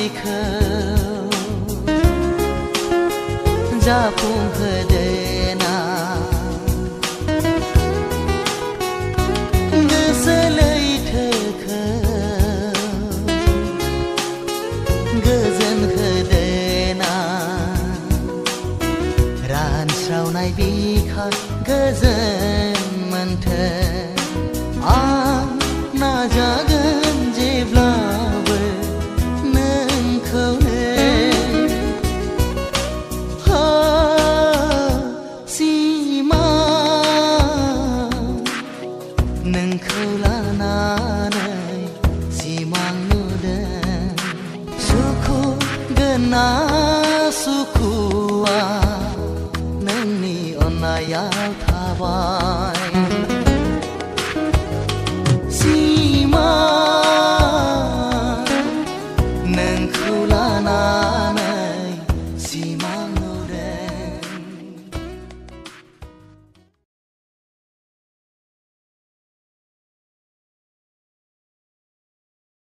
khâu ra phung khơi đề na ngơ sẽ lấy thơ khâu ngơ dân khơi đề na ran sau này bi khát ngơ dân man thơ na jagan jeblawe nang khone ha sima nang khola na nai simang nu de sukhu gana sukhua nang ni onaya thawai nang khula na